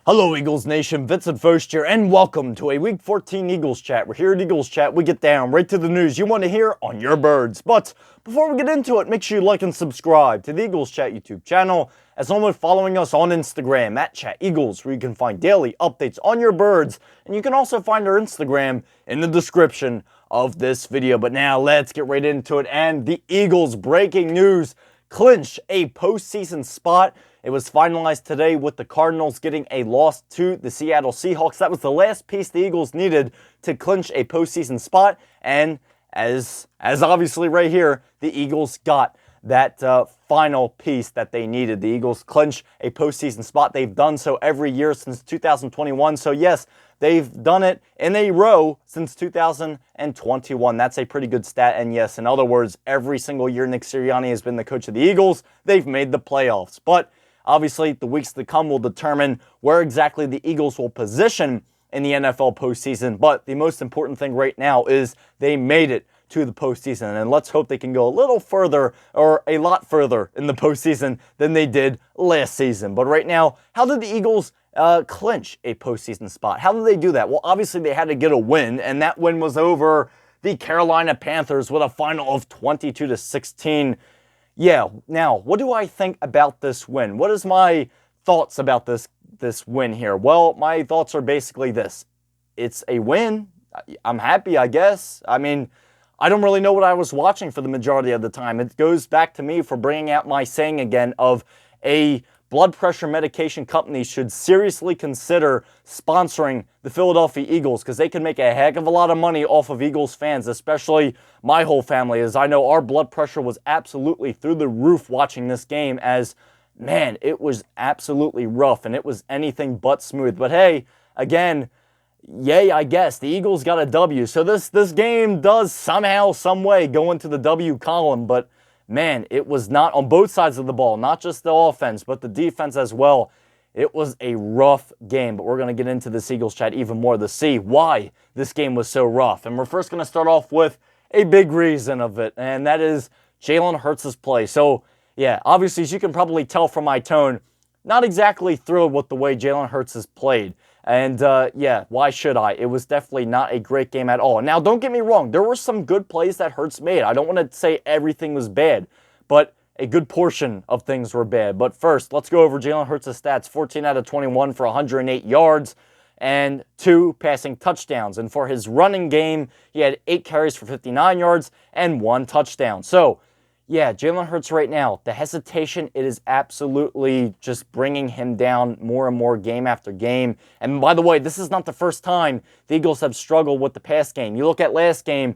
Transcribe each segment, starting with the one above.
Hello Eagles Nation, Vincent Foast here, and welcome to a Week 14 Eagles Chat. We're here at Eagles Chat, we get down right to the news you want to hear on your birds. But before we get into it, make sure you like and subscribe to the Eagles Chat YouTube channel, as well as following us on Instagram at Chat Eagles, where you can find daily updates on your birds, and you can also find our Instagram in the description of this video. But now let's get right into it, and the Eagles breaking news: clinch a postseason spot. It was finalized today with the Cardinals getting a loss to the Seattle Seahawks. That was the last piece the Eagles needed to clinch a postseason spot. And as obviously right here, the Eagles got that final piece that they needed. The Eagles clinch a postseason spot. They've done so every year since 2021. So yes, they've done it in a row since 2021. That's a pretty good stat. And yes, in other words, every single year Nick Sirianni has been the coach of the Eagles, they've made the playoffs. But obviously, the weeks to come will determine where exactly the Eagles will position in the NFL postseason. But the most important thing right now is they made it to the postseason. And let's hope they can go a little further, or a lot further, in the postseason than they did last season. But right now, how did the Eagles clinch a postseason spot? How did they do that? Well, obviously, they had to get a win, and that win was over the Carolina Panthers with a final of 22-16. Yeah, now, what do I think about this win? What is my thoughts about this win here? Well, my thoughts are basically this. It's a win. I'm happy, I guess. I mean, I don't really know what I was watching for the majority of the time. It goes back to me for bringing out my saying again of a blood pressure medication company should seriously consider sponsoring the Philadelphia Eagles, because they can make a heck of a lot of money off of Eagles fans, especially my whole family, as I know our blood pressure was absolutely through the roof watching this game, as, man, it was absolutely rough, and it was anything but smooth. But hey, again, yay, I guess. The Eagles got a W. So this game does somehow, some way go into the W column, but man, it was not on both sides of the ball, not just the offense, but the defense as well. It was a rough game, but we're going to get into this Eagles Chat even more to see why this game was so rough. And we're first going to start off with a big reason of it, and that is Jalen Hurts' play. So, yeah, obviously, as you can probably tell from my tone, not exactly thrilled with the way Jalen Hurts has played. And, yeah, why should I? It was definitely not a great game at all. Now, don't get me wrong. There were some good plays that Hurts made. I don't want to say everything was bad, but a good portion of things were bad. But first, let's go over Jalen Hurts' stats. 14 out of 21 for 108 yards and 2 passing touchdowns. And for his running game, he had 8 carries for 59 yards and 1 touchdown. So, yeah, Jalen Hurts right now, the hesitation, it is absolutely just bringing him down more and more game after game. And by the way, this is not the first time the Eagles have struggled with the pass game. You look at last game,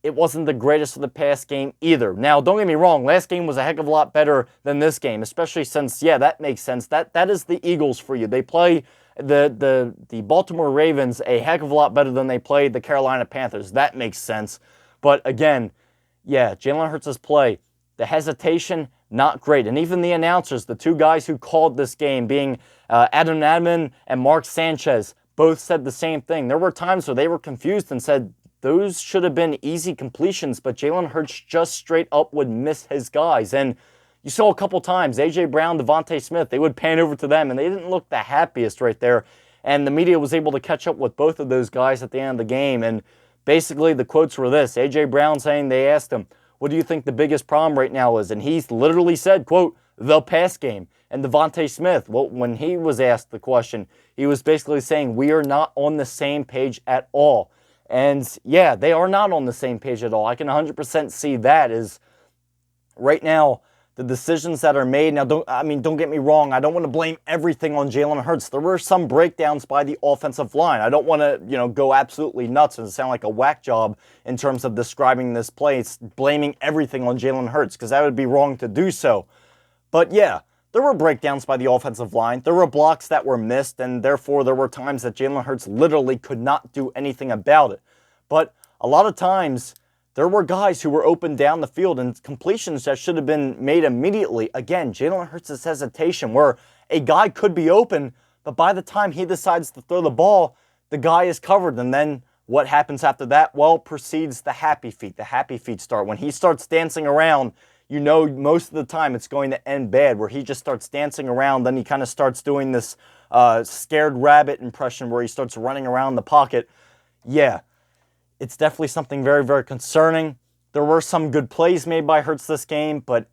it wasn't the greatest for the pass game either. Now, don't get me wrong, last game was a heck of a lot better than this game, especially since, yeah, that makes sense. That is the Eagles for you. They play the Baltimore Ravens a heck of a lot better than they played the Carolina Panthers. That makes sense. But again, yeah, Jalen Hurts' play, the hesitation, not great. And even the announcers, the two guys who called this game, being Adam Nadman and Mark Sanchez, both said the same thing. There were times where they were confused and said those should have been easy completions, but Jalen Hurts just straight up would miss his guys. And you saw a couple times, A.J. Brown, Devontae Smith, they would pan over to them, and they didn't look the happiest right there. And the media was able to catch up with both of those guys at the end of the game. And basically the quotes were this: A.J. Brown saying, they asked him, "What do you think the biggest problem right now is?" And he literally said, quote, "the pass game." And Devontae Smith, well, when he was asked the question, he was basically saying, we are not on the same page at all. And yeah, they are not on the same page at all. I can 100% see that. Is right now, the decisions that are made. Now, don't get me wrong. I don't want to blame everything on Jalen Hurts. There were some breakdowns by the offensive line. I don't want to, go absolutely nuts and sound like a whack job in terms of describing this play. It's blaming everything on Jalen Hurts, because that would be wrong to do so. But yeah, there were breakdowns by the offensive line. There were blocks that were missed, and therefore there were times that Jalen Hurts literally could not do anything about it. But a lot of times, there were guys who were open down the field and completions that should have been made immediately. Again, Jalen Hurts' hesitation, where a guy could be open, but by the time he decides to throw the ball, the guy is covered. And then what happens after that? Well, proceeds the happy feet. The happy feet start. When he starts dancing around, you know most of the time it's going to end bad, where he just starts dancing around. Then he kind of starts doing this scared rabbit impression where he starts running around the pocket. Yeah, it's definitely something very, very concerning. There were some good plays made by Hurts this game, but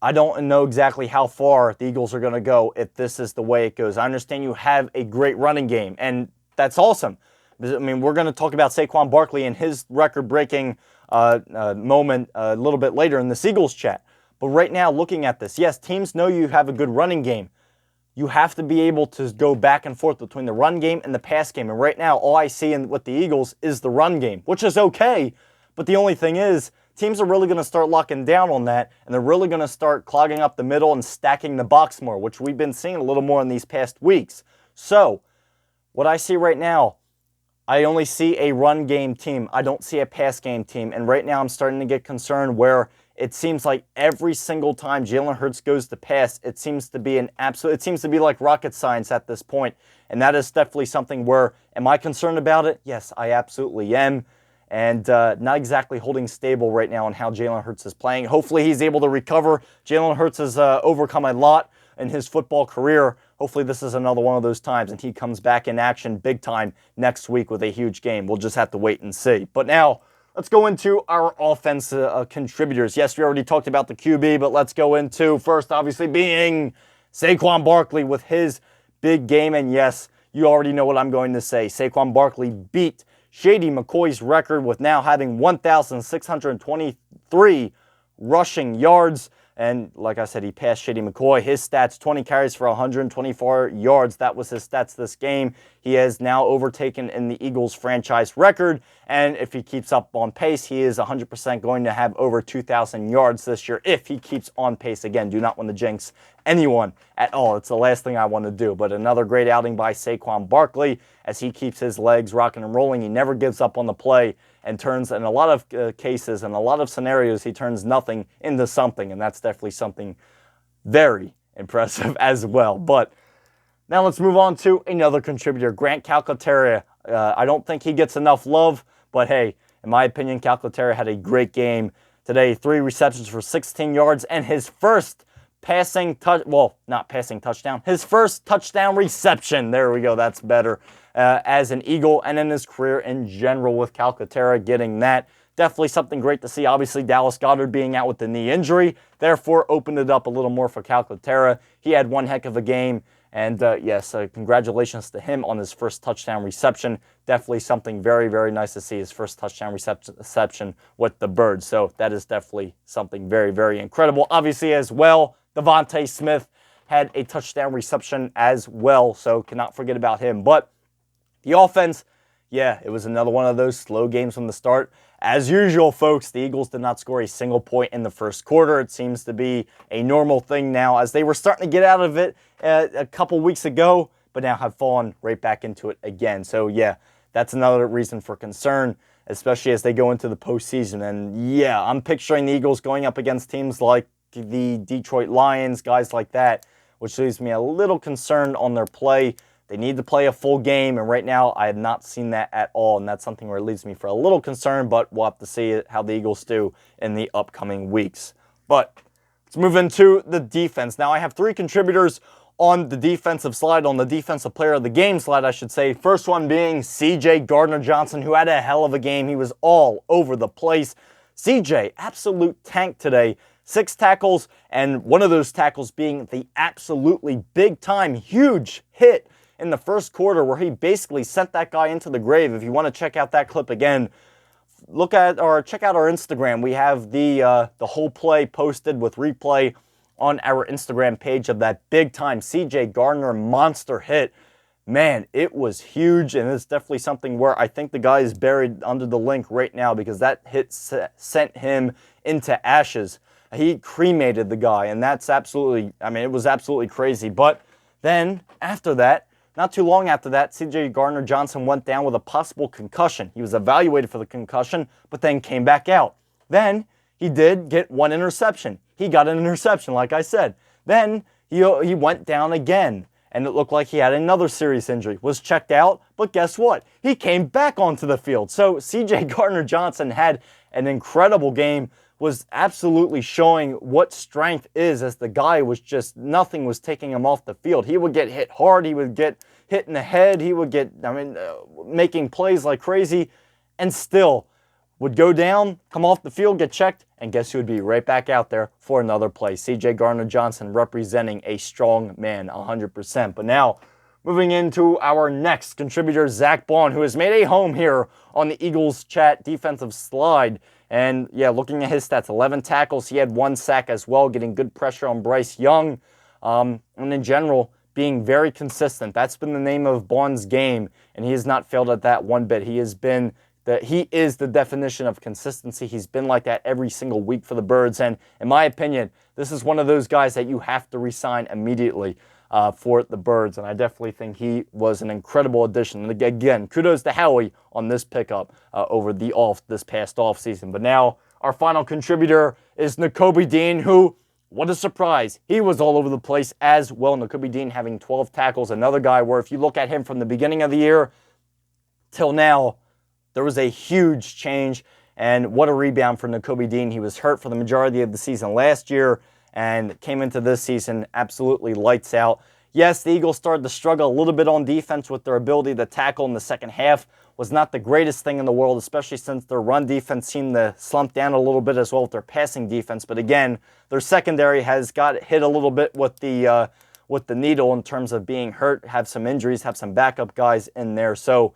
I don't know exactly how far the Eagles are going to go if this is the way it goes. I understand you have a great running game, and that's awesome. I mean, we're going to talk about Saquon Barkley and his record-breaking moment a little bit later in this Eagles chat. But right now, looking at this, yes, teams know you have a good running game. You have to be able to go back and forth between the run game and the pass game. And right now, all I see with the Eagles is the run game, which is okay. But the only thing is, teams are really going to start locking down on that, and they're really going to start clogging up the middle and stacking the box more, which we've been seeing a little more in these past weeks. So, what I see right now, I only see a run game team. I don't see a pass game team. And right now I'm starting to get concerned where it seems like every single time Jalen Hurts goes to pass, it seems to be like rocket science at this point. And that is definitely something where, am I concerned about it? Yes, I absolutely am. And not exactly holding stable right now on how Jalen Hurts is playing. Hopefully he's able to recover. Jalen Hurts has overcome a lot in his football career. Hopefully this is another one of those times and he comes back in action big time next week with a huge game. We'll just have to wait and see. But now, let's go into our offense contributors. Yes, we already talked about the QB, but let's go into first, obviously, being Saquon Barkley with his big game. And yes, you already know what I'm going to say. Saquon Barkley beat Shady McCoy's record with now having 1,623 rushing yards. And like I said, he passed Shady McCoy. His stats, 20 carries for 124 yards. That was his stats this game. He has now overtaken in the Eagles franchise record. And if he keeps up on pace, he is 100% going to have over 2,000 yards this year if he keeps on pace. Again, do not want to jinx anyone at all. It's the last thing I want to do. But another great outing by Saquon Barkley as he keeps his legs rocking and rolling. He never gives up on the play and turns, in a lot of cases and a lot of scenarios, he turns nothing into something. And that's definitely something very impressive as well. But now let's move on to another contributor, Grant Calcaterra. I don't think he gets enough love, but hey, in my opinion, Calcaterra had a great game today. 3 receptions for 16 yards and his first his first touchdown reception. There we go, that's better. As an Eagle and in his career in general with Calcaterra getting that. Definitely something great to see. Obviously, Dallas Goedert being out with the knee injury, therefore opened it up a little more for Calcaterra. He had one heck of a game. And yes, congratulations to him on his first touchdown reception. Definitely something very, very nice to see, his first touchdown reception with the Birds. So that is definitely something very, very incredible. Obviously as well, Devontae Smith had a touchdown reception as well, so cannot forget about him. But the offense, yeah, it was another one of those slow games from the start. As usual, folks, the Eagles did not score a single point in the first quarter. It seems to be a normal thing now as they were starting to get out of it a couple weeks ago, but now have fallen right back into it again. So, yeah, that's another reason for concern, especially as they go into the postseason. And, yeah, I'm picturing the Eagles going up against teams like the Detroit Lions, guys like that, which leaves me a little concerned on their play. They need to play a full game, and right now I have not seen that at all, and that's something where it leaves me for a little concern, but we'll have to see how the Eagles do in the upcoming weeks. But let's move into the defense. Now I have 3 contributors on the defensive slide, on the defensive player of the game slide, I should say. First one being C.J. Gardner-Johnson, who had a hell of a game. He was all over the place. C.J., absolute tank today. 6 tackles, and one of those tackles being the absolutely big-time, huge hit in the first quarter where he basically sent that guy into the grave. If you want to check out that clip again, check out our Instagram. We have the whole play posted with replay on our Instagram page of that big-time C.J. Gardner monster hit. Man, it was huge, and it's definitely something where I think the guy is buried under the link right now because that hit sent him into ashes. He cremated the guy, and that's absolutely, it was absolutely crazy. But then, after that, not too long after that, C.J. Gardner-Johnson went down with a possible concussion. He was evaluated for the concussion, but then came back out. Then, he did get 1 interception. He got an interception, like I said. Then, he went down again, and it looked like he had another serious injury. Was checked out, but guess what? He came back onto the field. So, C.J. Gardner-Johnson had an incredible game was absolutely showing what strength is, as the guy was just, nothing was taking him off the field. He would get hit hard. He would get hit in the head. He would get, making plays like crazy, and still would go down, come off the field, get checked, and guess who would be right back out there for another play? C.J. Gardner-Johnson representing a strong man 100%. But now, moving into our next contributor, Zach Baun, who has made a home here on the Eagles Chat defensive slide. And yeah, looking at his stats, 11 tackles. He had 1 sack as well, getting good pressure on Bryce Young. And in general, being very consistent. That's been the name of Baun's game, and he has not failed at that one bit. He is the definition of consistency. He's been like that every single week for the Birds. And in my opinion, this is one of those guys that you have to re-sign immediately for the Birds, and I definitely think he was an incredible addition. And again, kudos to Howie on this pickup over this past offseason. But now, our final contributor is Nakobe Dean, who, what a surprise, he was all over the place as well. Nakobe Dean having 12 tackles, another guy where if you look at him from the beginning of the year till now, there was a huge change, and what a rebound for Nakobe Dean. He was hurt for the majority of the season last year, and came into this season absolutely lights out. Yes, the Eagles started to struggle a little bit on defense with their ability to tackle in the second half. Was not the greatest thing in the world, especially since their run defense seemed to slump down a little bit as well with their passing defense. But again, their secondary has got hit a little bit with the needle in terms of being hurt, have some injuries, have some backup guys in there. So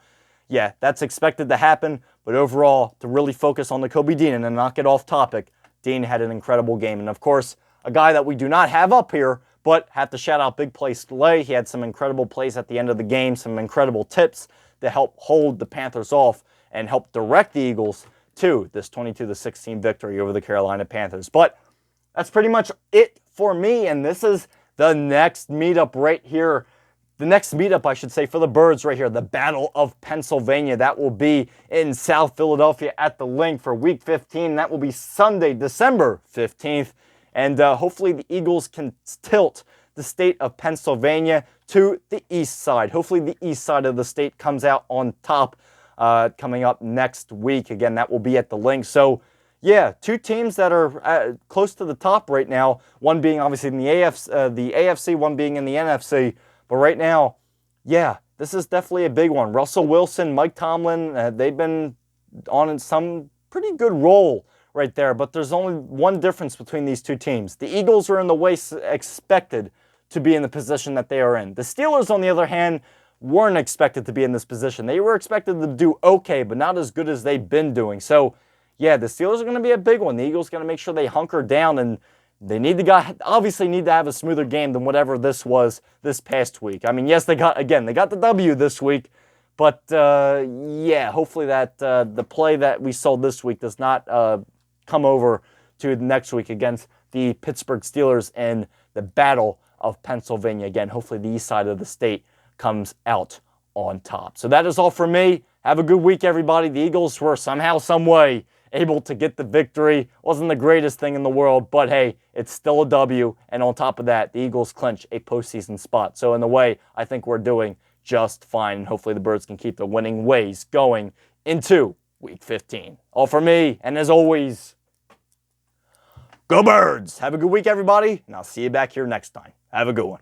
yeah, that's expected to happen. But overall, to really focus on Nakobe Dean and to not get off topic, Dean had an incredible game. And of course, a guy that we do not have up here, but have to shout out Big Play Slay. He had some incredible plays at the end of the game, some incredible tips to help hold the Panthers off and help direct the Eagles to this 22-16 victory over the Carolina Panthers. But that's pretty much it for me, and this is the next meetup right here. The next meetup, I should say, for the Birds right here, the Battle of Pennsylvania. That will be in South Philadelphia at the Link for Week 15. That will be Sunday, December 15th. And hopefully the Eagles can tilt the state of Pennsylvania to the east side. Hopefully the east side of the state comes out on top coming up next week. Again, that will be at the Link. So, yeah, 2 teams that are close to the top right now. One being obviously in the AFC, one being in the NFC. But right now, yeah, this is definitely a big one. Russell Wilson, Mike Tomlin, they've been on some pretty good roll right there, but there's only one difference between these 2 teams. The Eagles are in the way expected to be in the position that they are in. The Steelers, on the other hand, weren't expected to be in this position. They were expected to do okay, but not as good as they've been doing. So, yeah, the Steelers are going to be a big one. The Eagles are going to make sure they hunker down, and they obviously need to have a smoother game than whatever this was this past week. I mean, yes, they got the W this week, but yeah, hopefully that the play that we saw this week does not come over to next week against the Pittsburgh Steelers in the Battle of Pennsylvania. Again, hopefully the east side of the state comes out on top. So that is all for me. Have a good week, everybody. The Eagles were somehow, some way able to get the victory. Wasn't the greatest thing in the world, but hey, it's still a W. And on top of that, the Eagles clinch a postseason spot. So in the way, I think we're doing just fine. And hopefully the Birds can keep the winning ways going into Week 15. All for me, and as always, go Birds! Have a good week, everybody, and I'll see you back here next time. Have a good one.